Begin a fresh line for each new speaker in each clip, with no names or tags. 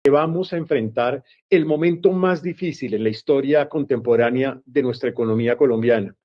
vamos a enfrentar el momento más difícil en la historia contemporánea de nuestra economía colombiana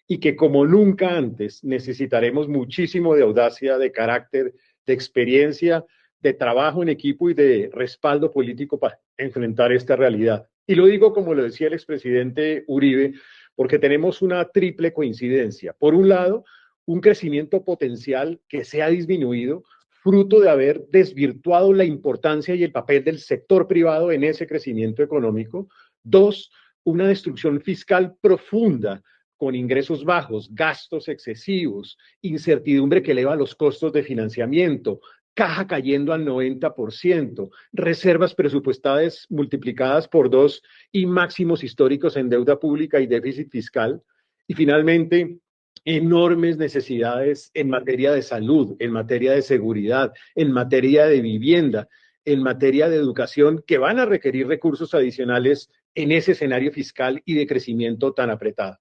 y que como nunca antes necesitaremos muchísimo de audacia, de carácter, de experiencia, de trabajo en equipo y de respaldo político para enfrentar esta realidad. Y lo digo como lo decía el expresidente Uribe, porque tenemos una triple coincidencia. Por un lado, un crecimiento potencial que se ha disminuido, fruto de haber desvirtuado la importancia y el papel del sector privado en ese crecimiento económico. Dos, una destrucción fiscal profunda con ingresos bajos, gastos excesivos, incertidumbre que eleva los costos de financiamiento, caja cayendo al 90%, reservas presupuestales multiplicadas por dos y máximos históricos en deuda pública y déficit fiscal. Y finalmente, enormes necesidades en materia de salud, en materia de seguridad, en materia de vivienda, en materia de educación, que van a requerir recursos adicionales en ese escenario fiscal y de crecimiento tan apretado.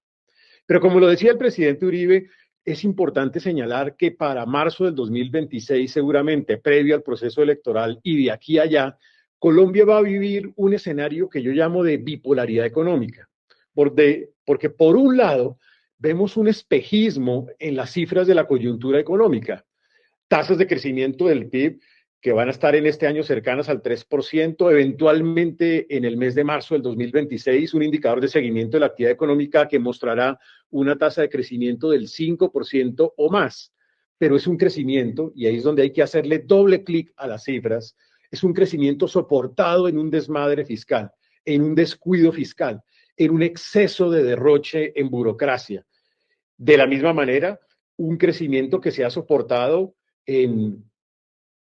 Pero como lo decía el presidente Uribe, es importante señalar que para marzo del 2026, seguramente, previo al proceso electoral y de aquí a allá, Colombia va a vivir un escenario que yo llamo de bipolaridad económica. Porque por un lado, vemos un espejismo en las cifras de la coyuntura económica, tasas de crecimiento del PIB que van a estar en este año cercanas al 3%, eventualmente en el mes de marzo del 2026, un indicador de seguimiento de la actividad económica que mostrará una tasa de crecimiento del 5% o más. Pero es un crecimiento, y ahí es donde hay que hacerle doble clic a las cifras, es un crecimiento soportado en un desmadre fiscal, en un descuido fiscal, en un exceso de derroche en burocracia. De la misma manera, un crecimiento que se ha soportado en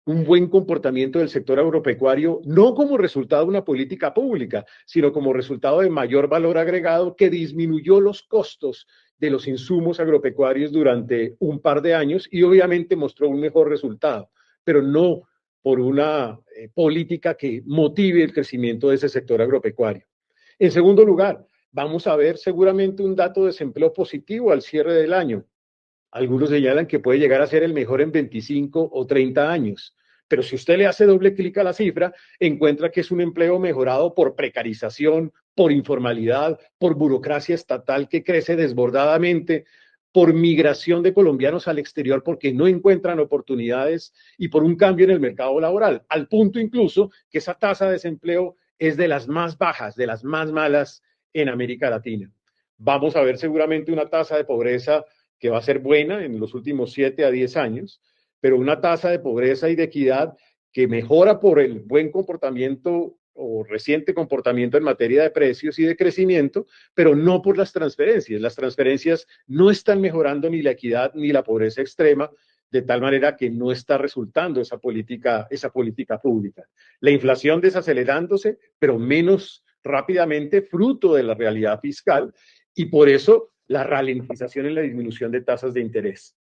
un buen comportamiento del sector agropecuario, no como resultado de una política pública, sino como resultado de mayor valor agregado que disminuyó los costos de los insumos agropecuarios durante un par de años y obviamente mostró un mejor resultado, pero no por una política que motive el crecimiento de ese sector agropecuario. En segundo lugar, vamos a ver seguramente un dato de desempleo positivo al cierre del año. Algunos señalan que puede llegar a ser el mejor en 25 o 30 años. Pero si usted le hace doble clic a la cifra, encuentra que es un empleo mejorado por precarización, por informalidad, por burocracia estatal que crece desbordadamente, por migración de colombianos al exterior porque no encuentran oportunidades y por un cambio en el mercado laboral, al punto incluso que esa tasa de desempleo es de las más bajas, de las más malas en América Latina. Vamos a ver seguramente una tasa de pobreza que va a ser buena en los últimos 7 a 10 años, pero una tasa de pobreza y de equidad que mejora por el buen comportamiento o reciente comportamiento en materia de precios y de crecimiento, pero no por las transferencias. Las transferencias no están mejorando ni la equidad ni la pobreza extrema, de tal manera que no está resultando esa política pública. La inflación desacelerándose, pero menos rápidamente, fruto de la realidad fiscal, y por eso la ralentización en la disminución de tasas de interés.